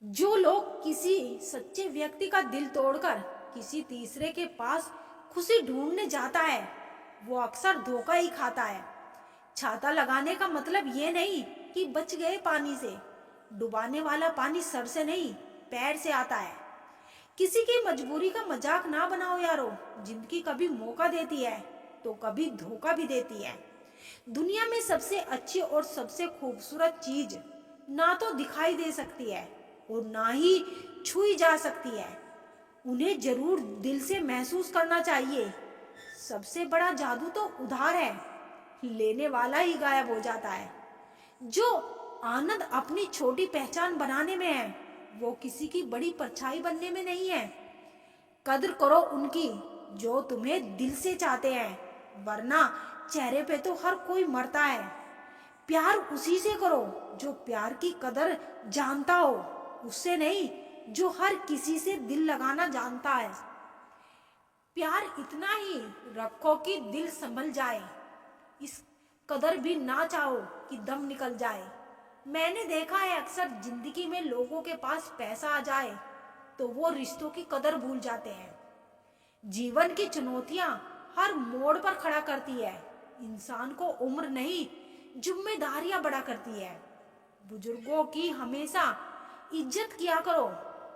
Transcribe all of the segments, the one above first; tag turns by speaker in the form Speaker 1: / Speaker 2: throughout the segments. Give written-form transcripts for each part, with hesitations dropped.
Speaker 1: जो लोग किसी सच्चे व्यक्ति का दिल तोड़कर किसी तीसरे के पास खुशी ढूंढने जाता है, वो अक्सर धोखा ही खाता है। छाता लगाने का मतलब ये नहीं कि बच गए पानी से। डुबाने वाला पानी सर से नहीं, पैर से आता है। किसी की मजबूरी का मजाक ना बनाओ यारो। जिंदगी कभी मौका देती है तो कभी धोखा भी देती है। दुनिया में सबसे अच्छी और सबसे खूबसूरत चीज ना तो दिखाई दे सकती है और ना ही छुई जा सकती है। उन्हें जरूर दिल से महसूस करना चाहिए। सबसे बड़ा जादू तो उधार है, लेने वाला ही गायब हो जाता है। जो आनंद अपनी छोटी पहचान बनाने में है, वो किसी की बड़ी परछाई बनने में नहीं है। कद्र करो उनकी जो तुम्हें दिल से चाहते हैं, वरना चेहरे पे तो हर कोई मरता है। प्यार उसी से करो जो प्यार की कदर जानता हो, उससे नहीं जो हर किसी से दिल लगाना जानता है। प्यार इतना ही रखो कि दिल संभल जाए, इस कदर भी ना चाहो कि दम निकल जाए। मैंने देखा है अक्सर जिंदगी में लोगों के पास पैसा आ जाए तो वो रिश्तों की कदर भूल जाते हैं। जीवन की चुनौतियां हर मोड़ पर खड़ा करती है। इंसान को उम्र नहीं, जिम्मेदारियां बड़ा करती है। बुजुर्गों की हमेशा इज्जत किया करो,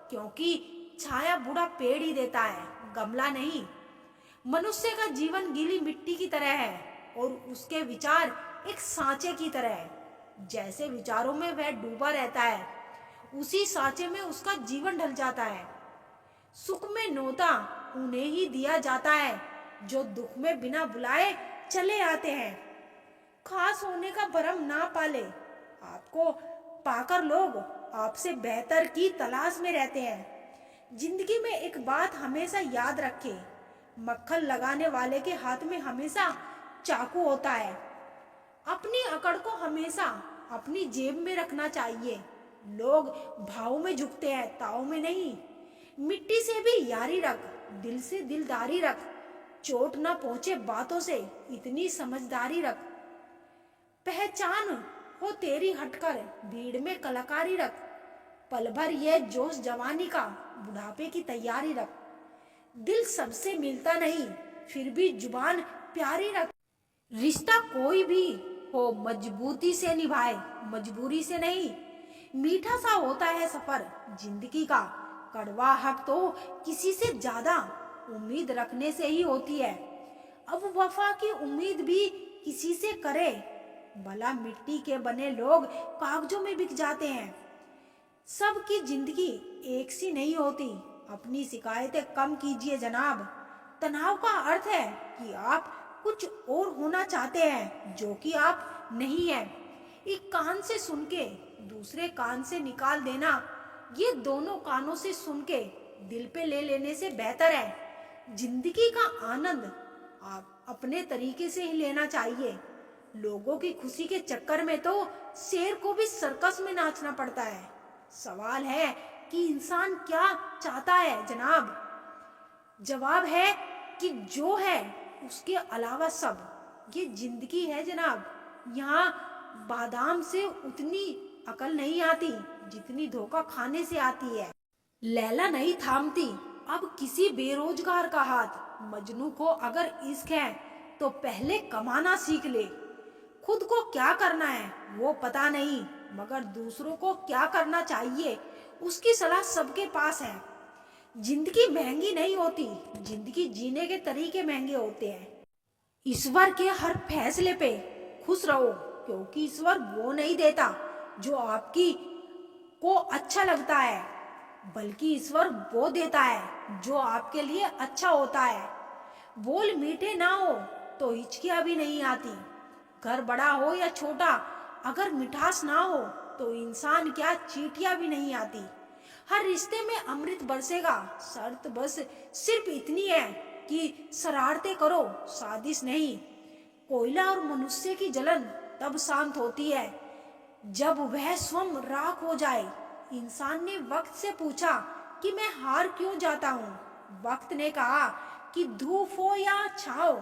Speaker 1: क्योंकि छाया बूढ़ा पेड़ ही देता है, गमला नहीं। मनुष्य का जीवन गीली मिट्टी की तरह है और उसके विचार एक सांचे की तरह है। जैसे विचारों में वह डूबा रहता है, उसी सांचे में उसका जीवन ढल जाता है। सुख में न्योता उन्हें ही दिया जाता है जो दुख में बिना बुलाए चले आते हैं। खास होने का भरम ना पाले, आपको पाकर लोग आपसे बेहतर की तलाश में रहते हैं। जिंदगी में एक बात हमेशा याद रखे, मक्खन लगाने वाले के हाथ में हमेशा चाकू होता है। अपनी अकड़ को हमेशा अपनी जेब में रखना चाहिए। लोग भाव में झुकते हैं, ताव में नहीं। मिट्टी से भी यारी रख, दिल से दिलदारी रख। चोट ना पहुंचे बातों से इतनी समझदारी रख। पहचान हो तेरी हटकर भीड़ में कलाकारी रख। पल भर ये जोश जवानी का, बुढ़ापे की तैयारी रख। दिल सबसे मिलता नहीं, फिर भी जुबान प्यारी रख। रिश्ता कोई भी हो मजबूती से निभाए, मजबूरी से नहीं। मीठा सा होता है सफर जिंदगी का, कड़वाहट तो किसी से ज्यादा उम्मीद रखने से ही होती है। अब वफा की उम्मीद भी किसी से करे, भला मिट्टी के बने लोग कागजों में बिक जाते हैं। सबकी जिंदगी एक सी नहीं होती। अपनी शिकायतें कम कीजिए जनाब। तनाव का अर्थ है कि आप कुछ और होना चाहते हैं जो कि आप नहीं हैं। एक कान से सुन के दूसरे कान से निकाल देना, ये दोनों कानों से सुन के दिल पे ले लेने से बेहतर है। जिंदगी का आनंद आप अपने तरीके से ही लेना चाहिए। लोगों की खुशी के चक्कर में तो शेर को भी सर्कस में नाचना पड़ता है। सवाल है कि इंसान क्या चाहता है जनाब। जवाब है कि जो है उसके अलावा सब। ये जिंदगी है जनाब। यहाँ बादाम से उतनी अकल नहीं आती जितनी धोखा खाने से आती है। लैला नहीं थामती अब किसी बेरोजगार का हाथ। मजनू को अगर इश्क है तो पहले कमाना सीख ले। खुद को क्या करना है वो पता नहीं, मगर दूसरों को क्या करना चाहिए उसकी सलाह सबके पास है। जिंदगी महंगी नहीं होती, जिंदगी जीने के तरीके महंगे होते हैं। ईश्वर के हर फैसले पे खुश रहो, क्योंकि ईश्वर वो नहीं देता जो आपकी को अच्छा लगता है, बल्कि ईश्वर वो देता है जो आपके लिए अच्छा होता है। बोल मीठे ना हो तो हिचकियां भी नहीं आती। घर बड़ा हो या छोटा, अगर मिठास ना हो तो इंसान क्या चींटियां भी नहीं आती। हर रिश्ते में अमृत बरसेगा, शर्त बस सिर्फ इतनी है कि शरारतें करो, साजिश नहीं। कोयला और मनुष्य की जलन तब शांत होती है जब वह स्वयं राख हो जाए। इंसान ने वक्त से पूछा कि मैं हार क्यों जाता हूँ। वक्त ने कहा कि धूप हो या छाव,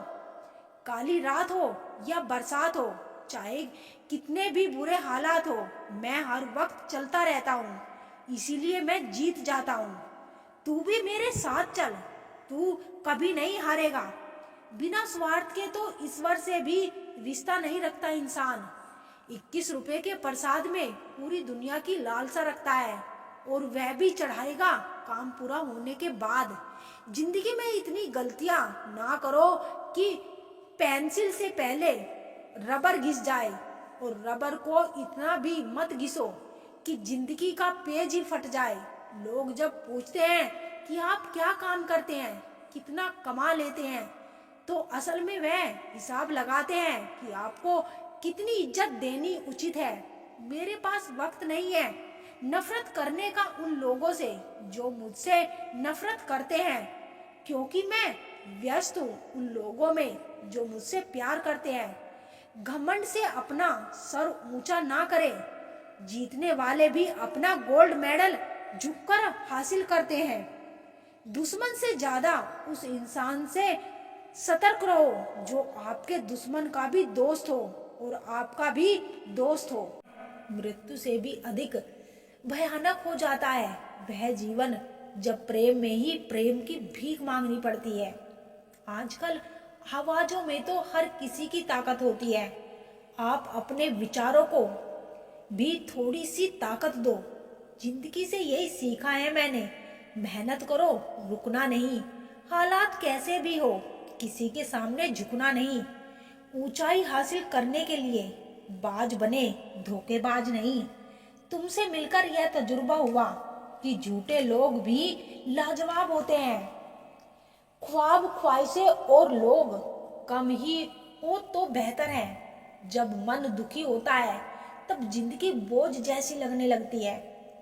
Speaker 1: काली रात हो या बरसात हो, चाहे कितने भी बुरे हालात हो, मैं हर वक्त चलता रहता हूँ। इसीलिए मैं जीत जाता हूँ। तू भी मेरे साथ चल, तू कभी नहीं हारेगा। बिना स्वार्थ के तो ईश्वर से भी रिश्ता नहीं रखता इंसान। 21 रुपए के प्रसाद में पूरी दुनिया की लालसा रखता है, और वह भी चढ़ाएगा काम पूरा होने के बाद। जिंदगी में इतनी गलतियां ना करो कि पेंसिल से पहले रबर घिस जाए, और रबर को इतना भी मत घिसो कि जिंदगी का पेज ही फट जाए। लोग जब पूछते हैं कि आप क्या काम करते हैं, कितना कमा लेते हैं, तो असल में वह हिसाब लगाते हैं कि आपको कितनी इज्जत देनी उचित है। मेरे पास वक्त नहीं है नफरत करने का उन लोगों से जो मुझसे नफरत करते हैं, क्योंकि मैं व्यस्त हूँ उन लोगों में जो मुझसे प्यार करते हैं। घमंड से अपना सर ऊंचा ना करें। जीतने वाले भी अपना गोल्ड मेडल झुककर हासिल करते हैं। दुश्मन से ज्यादा उस इंसान से सतर्क रहो जो आपके दुश्मन का भी दोस्त हो और आपका भी दोस्त हो। मृत्यु से भी अधिक भयानक हो जाता है वह जीवन जब प्रेम में ही प्रेम की भीख मांगनी पड़ती है। आजकल आवाजों में तो हर किसी की ताकत होती है। आप अपने विचारों को भी थोड़ी सी ताकत दो। जिंदगी से यही सीखा है मैंने, मेहनत करो, रुकना नहीं। हालात कैसे भी हो, किसी के सामने झुकना नहीं। ऊंचाई हासिल करने के लिए बाज बने, धोखेबाज नहीं। तुमसे मिलकर यह तजुर्बा हुआ कि झूठे लोग भी लाजवाब होते हैं। ख्वाब, ख्वाहिशें और लोग कम ही हो तो बेहतर है। जब मन दुखी होता है तब जिंदगी बोझ जैसी लगने लगती है।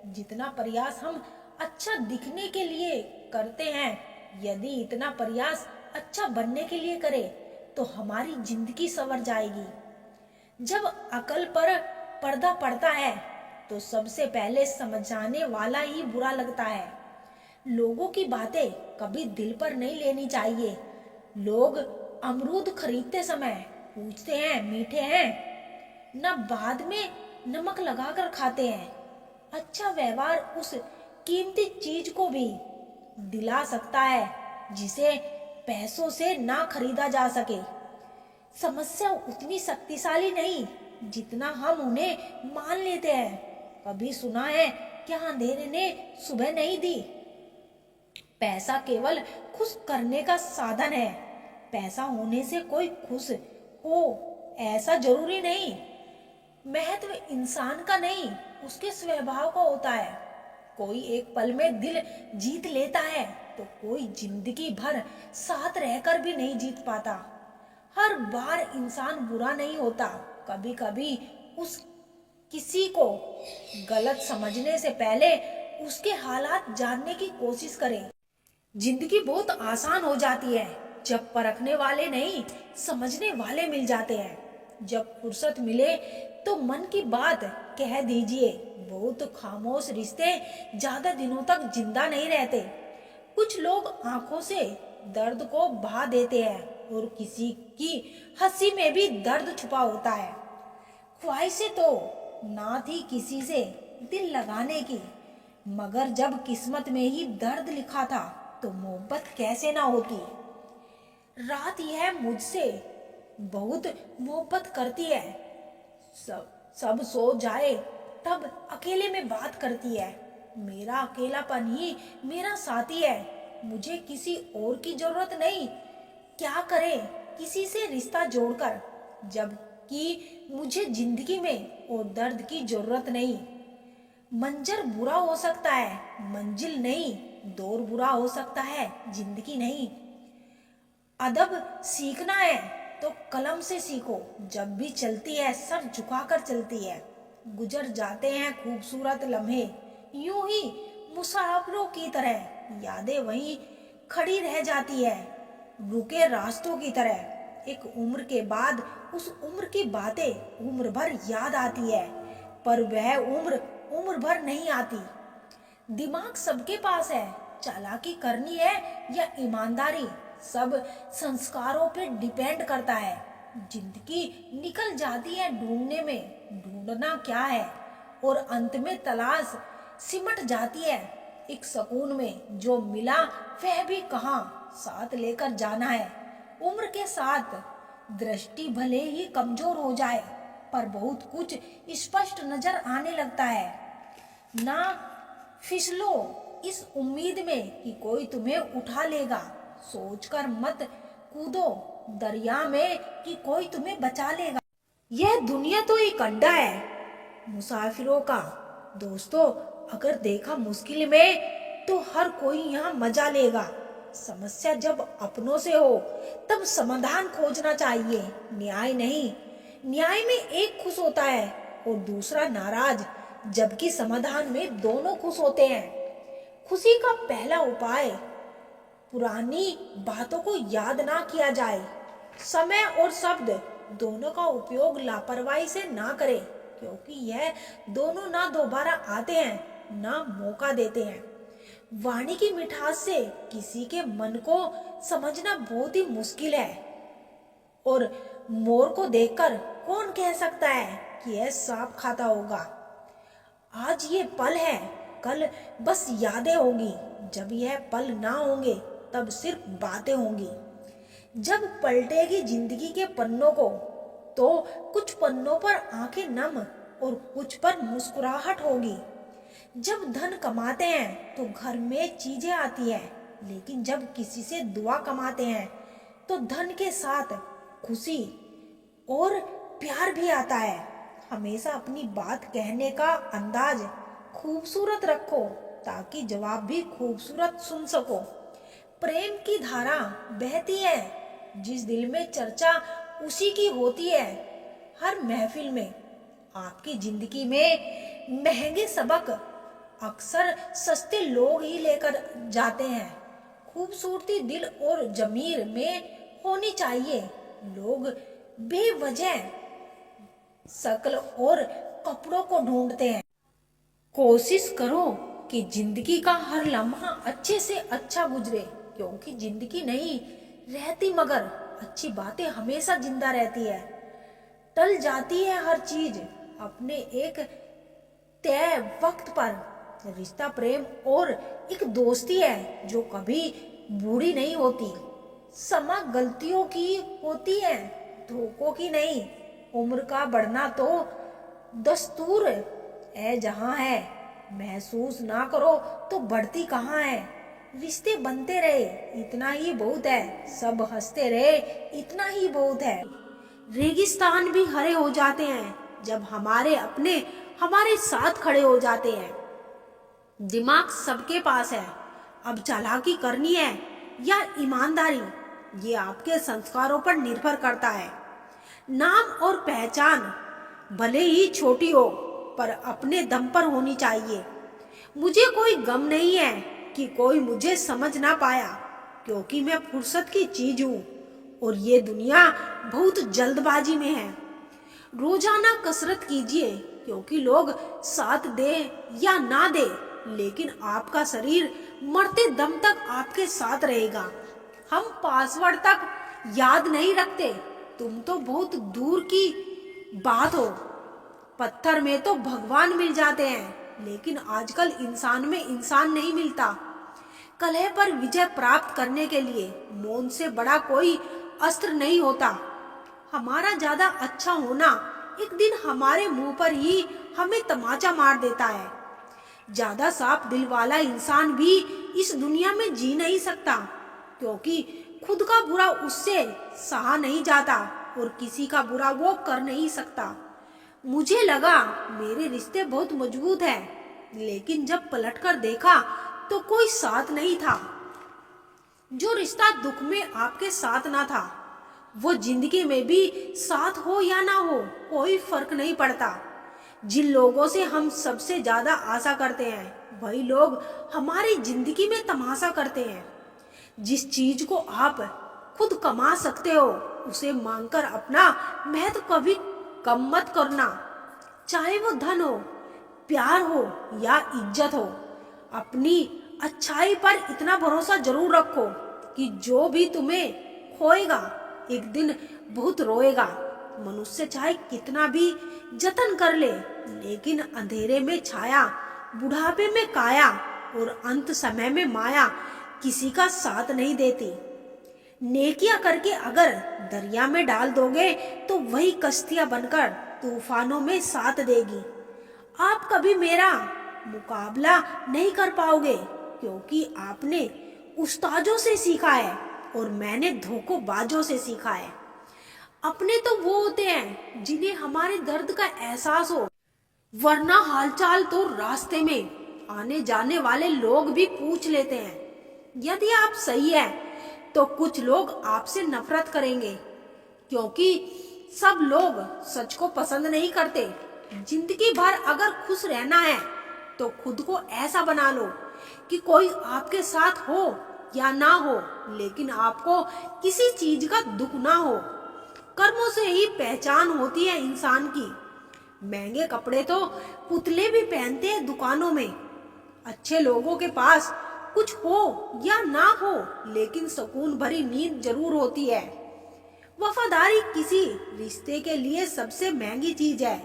Speaker 1: जितना प्रयास हम अच्छा दिखने के लिए करते हैं, यदि इतना प्रयास अच्छा बनने के लिए करें तो हमारी जिंदगी संवर जाएगी। जब अकल पर पर्दा पड़ता है तो सबसे पहले समझाने वाला ही बुरा लगता है। लोगों की बातें कभी दिल पर नहीं लेनी चाहिए। लोग अमरूद खरीदते समय पूछते हैं मीठे हैं, न बाद में नमक लगाकर खाते हैं। अच्छा व्यवहार उस कीमती चीज को भी दिला सकता है जिसे पैसों से ना खरीदा जा सके। समस्या उतनी शक्तिशाली नहीं जितना हम उन्हें मान लेते हैं। कभी सुना है क्या अंधेरे ने सुबह नहीं दी? पैसा केवल खुश करने का साधन है। पैसा होने से कोई खुश हो ऐसा जरूरी नहीं। महत्व इंसान का नहीं, उसके स्वभाव का होता है। कोई एक पल में दिल जीत लेता है तो कोई जिंदगी भर साथ रहकर भी नहीं जीत पाता। हर बार इंसान बुरा नहीं होता। कभी कभी उस किसी को गलत समझने से पहले उसके हालात जानने की कोशिश करें। जिंदगी बहुत आसान हो जाती है जब परखने वाले नहीं, समझने वाले मिल जाते हैं। जब फुर्सत मिले तो मन की बात कह दीजिए। बहुत खामोश रिश्ते ज्यादा दिनों तक जिंदा नहीं रहते। कुछ लोग आंखों से दर्द को बहा देते हैं और किसी की हंसी में भी दर्द छुपा होता है। ख्वाहिशें तो ना थी किसी से दिल लगाने की, मगर जब किस्मत में ही दर्द लिखा था तो मोहब्बत कैसे ना होती। रात यह मुझसे बहुत मोहब्बत करती है। सब सो जाए तब अकेले में बात करती है। मेरा अकेलापन ही मेरा साथी है। मुझे किसी और की जरूरत नहीं। क्या करे किसी से रिश्ता जोड़कर, जबकि मुझे जिंदगी में और दर्द की जरूरत नहीं। मंजर बुरा हो सकता है, मंजिल नहीं। दौर बुरा हो सकता है, जिंदगी नहीं। अदब सीखना है तो कलम से सीखो। जब भी चलती है सर झुकाकर चलती है। गुजर जाते हैं खूबसूरत लम्हे यूं ही मुसाफिरों की तरह। यादें वहीं खड़ी रह जाती है रुके रास्तों की तरह। एक उम्र के बाद उस उम्र की बातें उम्र भर याद आती है, पर वह उम्र भर नहीं आती। दिमाग सबके पास है, चालाकी करनी है या ईमानदारी सब संस्कारों पे डिपेंड करता है। जिंदगी निकल जाती है ढूंढने में, ढूंढना क्या है, और अंत में तलाश सिमट जाती है एक सुकून में। जो मिला वह भी कहाँ साथ लेकर जाना है। उम्र के साथ दृष्टि भले ही कमजोर हो जाए, पर बहुत कुछ स्पष्ट नजर आने लगता है। ना फिसलो इस उम्मीद में कि कोई तुम्हें उठा लेगा। सोचकर मत कूदो दरिया में कि कोई तुम्हें बचा लेगा। यह दुनिया तो एक अड्डा है मुसाफिरों का। दोस्तों, अगर देखा मुश्किल में तो हर कोई यहाँ मजा लेगा। समस्या जब अपनों से हो तब समाधान खोजना चाहिए, न्याय नहीं। न्याय में एक खुश होता है और दूसरा नाराज, जबकि समाधान में दोनों खुश होते हैं। खुशी का पहला उपाय पुरानी बातों को याद ना किया जाए। समय और शब्द दोनों का उपयोग लापरवाही से ना करें, क्योंकि यह दोनों ना दोबारा आते हैं ना मौका देते हैं। वाणी की मिठास से किसी के मन को समझना बहुत ही मुश्किल है, और मोर को देखकर कौन कह सकता है कि यह सांप खाता होगा। आज ये पल है, कल बस यादें होंगी। जब यह पल ना होंगे तब सिर्फ बातें होंगी। जब पलटेगी जिंदगी के पन्नों को तो कुछ पन्नों पर आंखें नम और कुछ पर मुस्कुराहट होगी। जब धन कमाते हैं तो घर में चीजें आती हैं, लेकिन जब किसी से दुआ कमाते हैं तो धन के साथ खुशी और प्यार भी आता है। हमेशा अपनी बात कहने का अंदाज खूबसूरत रखो ताकि जवाब भी खूबसूरत सुन सको। प्रेम की धारा बहती है, जिस दिल में चर्चा उसी की होती है। हर महफिल में आपकी जिंदगी में महंगे सबक अक्सर सस्ते लोग ही लेकर जाते हैं। खूबसूरती दिल और जमीर में होनी चाहिए। लोग बेवजह शक्ल और कपड़ों को ढूंढते हैं। कोशिश करो कि जिंदगी का हर लम्हा अच्छे से अच्छा गुजरे, क्योंकि जिंदगी नहीं रहती मगर अच्छी बातें हमेशा जिंदा रहती है। टल जाती है हर चीज अपने एक तय वक्त पर। रिश्ता प्रेम और एक दोस्ती है जो कभी बूढ़ी नहीं होती। समा गलतियों की होती है, धोखों की नहीं। उम्र का बढ़ना तो दस्तूर है जहां है, महसूस ना करो तो बढ़ती कहाँ है। रिश्ते बनते रहे इतना ही बहुत है, सब हंसते रहे इतना ही बहुत है। रेगिस्तान भी हरे हो जाते हैं जब हमारे अपने हमारे साथ खड़े हो जाते हैं। दिमाग सबके पास है, अब चालाकी करनी है या ईमानदारी, ये आपके संस्कारों पर निर्भर करता है। नाम और पहचान भले ही छोटी हो पर अपने दम पर होनी चाहिए। मुझे कोई गम नहीं है कि कोई मुझे समझ ना पाया, क्योंकि मैं फुर्सत की चीज हूँ और ये दुनिया बहुत जल्दबाजी में है। रोजाना कसरत कीजिए, क्योंकि लोग साथ दे या ना दे, लेकिन आपका शरीर मरते दम तक आपके साथ रहेगा। हम पासवर्ड तक याद नहीं रखते, तुम तो बहुत दूर की बात हो। पत्थर में तो भगवान मिल जाते हैं, लेकिन आजकल इंसान में इंसान नहीं मिलता। कलह पर विजय प्राप्त करने के लिए मौन से बड़ा कोई अस्त्र नहीं होता। हमारा ज्यादा अच्छा होना एक दिन हमारे मुंह पर ही हमें तमाचा मार देता है। ज्यादा साफ दिल वाला इंसान भी इस दुनिया में जी नहीं सकता, क्योंकि खुद का बुरा उससे सहा नहीं जाता और किसी का बुरा वो कर नहीं सकता। मुझे लगा मेरे रिश्ते बहुत मजबूत हैं, लेकिन जब पलटकर देखा तो कोई साथ नहीं था। जो रिश्ता दुख में आपके साथ ना था, वो जिंदगी में भी साथ हो या ना हो कोई फर्क नहीं पड़ता। जिन लोगों से हम सबसे ज्यादा आशा करते हैं, वही लोग हमारी जिंदगी में तमाशा करते हैं। जिस चीज को आप खुद कमा सकते हो, उसे मांगकर अपना महत्व कभी कम मत करना। चाहे वो धन हो, प्यार हो या इज्जत हो, अपनी अच्छाई पर इतना भरोसा जरूर रखो कि जो भी तुम्हें खोएगा एक दिन बहुत रोएगा। मनुष्य चाहे कितना भी जतन कर ले, लेकिन अंधेरे में छाया बुढ़ापे में काया और अंत समय में माया किसी का साथ नहीं देती। नेकियां करके अगर दरिया में डाल दोगे तो वही कश्तियां बनकर तूफानों में साथ देगी। आप कभी मेरा मुकाबला नहीं कर पाओगे, क्योंकि आपने उस्तादों से सीखा है और मैंने धोखेबाजों से सीखा है। अपने तो वो होते हैं जिन्हें हमारे दर्द का एहसास हो, वरना हालचाल तो रास्ते में आने जाने वाले लोग भी पूछ लेते हैं। यदि आप सही है तो कुछ लोग आपसे नफरत करेंगे, क्योंकि सब लोग सच को पसंद नहीं करते। जिंदगी भर अगर खुश रहना है तो खुद को ऐसा बना लो कि कोई आपके साथ हो या ना हो, लेकिन आपको किसी चीज का दुख ना हो। कर्मों से ही पहचान होती है इंसान की। महंगे कपड़े तो पुतले भी पहनते हैं दुकानों में। अच्छे लोगों के पास कुछ हो या ना हो, लेकिन सुकून भरी नींद जरूर होती है। वफादारी किसी रिश्ते के लिए सबसे महंगी चीज है,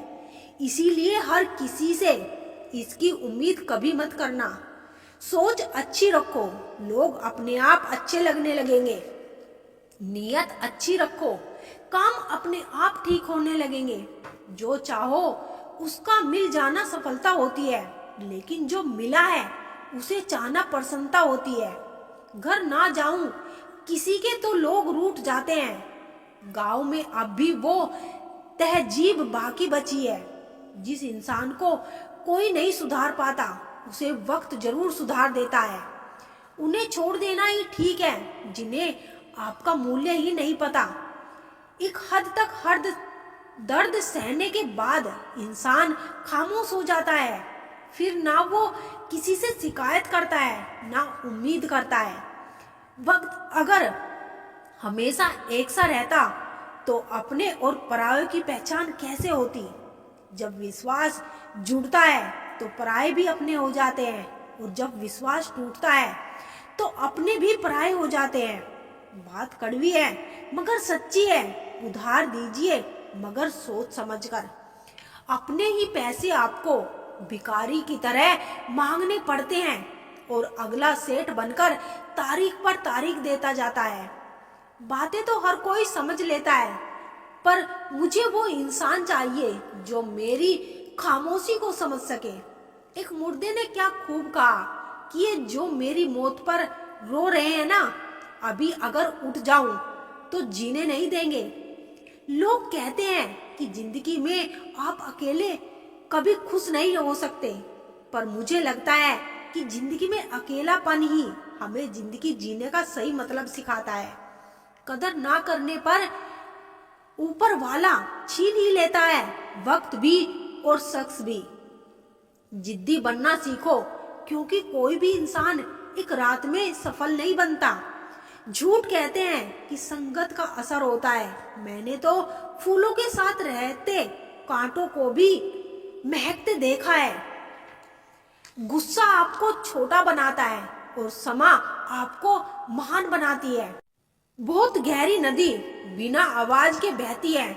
Speaker 1: इसीलिए हर किसी से इसकी उम्मीद कभी मत करना। सोच अच्छी रखो, लोग अपने आप अच्छे लगने लगेंगे। नीयत अच्छी रखो, काम अपने आप ठीक होने लगेंगे। जो चाहो उसका मिल जाना सफलता होती है, लेकिन जो मिला है उसे चाहना प्रसन्नता होती है। घर ना जाऊं किसी के तो लोग रूठ जाते हैं। गांव में अब भी वो तहजीब बाकी बची है। जिस इंसान को कोई नहीं सुधार पाता उसे वक्त जरूर सुधार देता है। उन्हें छोड़ देना ही ठीक है जिन्हें आपका मूल्य ही नहीं पता। एक हद तक हर दर्द सहने के बाद इंसान खामोश हो जाता है। फिर ना वो किसी से शिकायत करता है ना उम्मीद करता है। वक्त अगर हमेशा एक सा रहता तो अपने और पराये की पहचान कैसे होती। जब विश्वास जुड़ता है तो पराये भी अपने हो जाते हैं, और जब विश्वास टूटता है तो अपने भी पराये हो जाते हैं। बात कड़वी है मगर सच्ची है। उधार दीजिए मगर सोच समझकर। अपने ही पैसे आपको भिखारी की तरह मांगने पड़ते हैं, और अगला सेठ बनकर तारीख पर तारीख देता जाता है। बातें तो हर कोई समझ लेता है, पर मुझे वो इंसान चाहिए जो मेरी खामोशी को समझ सके। एक मुर्दे ने क्या खूब कहा कि ये जो मेरी मौत पर रो रहे हैं ना, अभी अगर उठ जाऊं तो जीने नहीं देंगे। लोग कहते हैं कि जिंदगी में आप अकेले कभी खुश नहीं हो सकते, पर मुझे लगता है कि जिंदगी में अकेलापन ही हमें जिंदगी जीने का सही मतलब सिखाता है। कदर ना करने पर ऊपर वाला छीन ही लेता है, वक्त भी और शख्स भी। जिद्दी बनना सीखो, क्योंकि कोई भी इंसान एक रात में सफल नहीं बनता। झूठ कहते हैं कि संगत का असर होता है। मैंने तो फूलों के साथ रहते कांटों को भी महकते देखा है। गुस्सा आपको छोटा बनाता है और समा आपको महान बनाती है। बहुत गहरी नदी बिना आवाज के बहती है,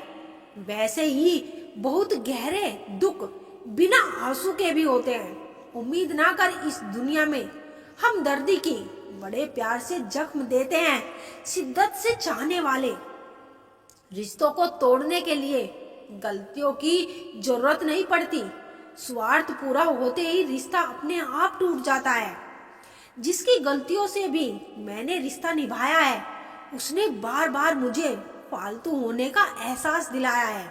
Speaker 1: वैसे ही बहुत गहरे दुख बिना आंसू के भी होते हैं। उम्मीद ना कर इस दुनिया में हमदर्दी की। बड़े प्यार से जख्म देते हैं शिद्दत से चाहने वाले। रिश्तों को तोड़ने के लिए गलतियों की जरूरत नहीं पड़ती। स्वार्थ पूरा होते ही रिश्ता अपने आप टूट जाता है। जिसकी गलतियों से भी मैंने रिश्ता निभाया है, उसने बार बार मुझे फालतू होने का एहसास दिलाया है।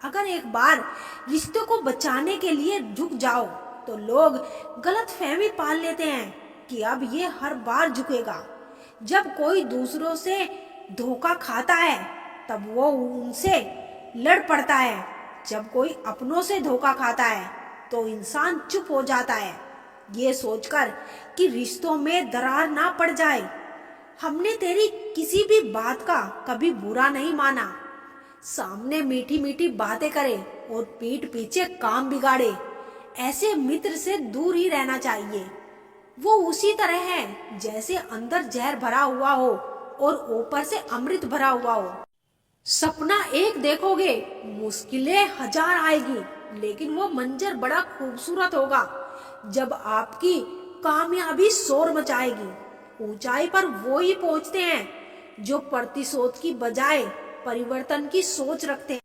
Speaker 1: अगर एक बार रिश्ते को बचाने के लिए झुक जाओ तो लोग गलतफहमी पाल लेते हैं कि अब ये हर बार झुकेगा। जब कोई दूसरों से धोखा खाता है तब वो उनसे लड़ पड़ता है। जब कोई अपनों से धोखा खाता है तो इंसान चुप हो जाता है, ये सोचकर कि रिश्तों में दरार ना पड़ जाए। हमने तेरी किसी भी बात का कभी बुरा नहीं माना। सामने मीठी मीठी बातें करे और पीठ पीछे काम बिगाड़े, ऐसे मित्र से दूर ही रहना चाहिए। वो उसी तरह है जैसे अंदर जहर भरा हुआ हो और ऊपर से अमृत भरा हुआ हो। सपना एक देखोगे, मुश्किलें हजार आएगी, लेकिन वो मंजर बड़ा खूबसूरत होगा। जब आपकी कामयाबी शोर मचाएगी। ऊंचाई पर वो ही पहुंचते हैं जो प्रतिशोध की बजाय परिवर्तन की सोच रखते हैं।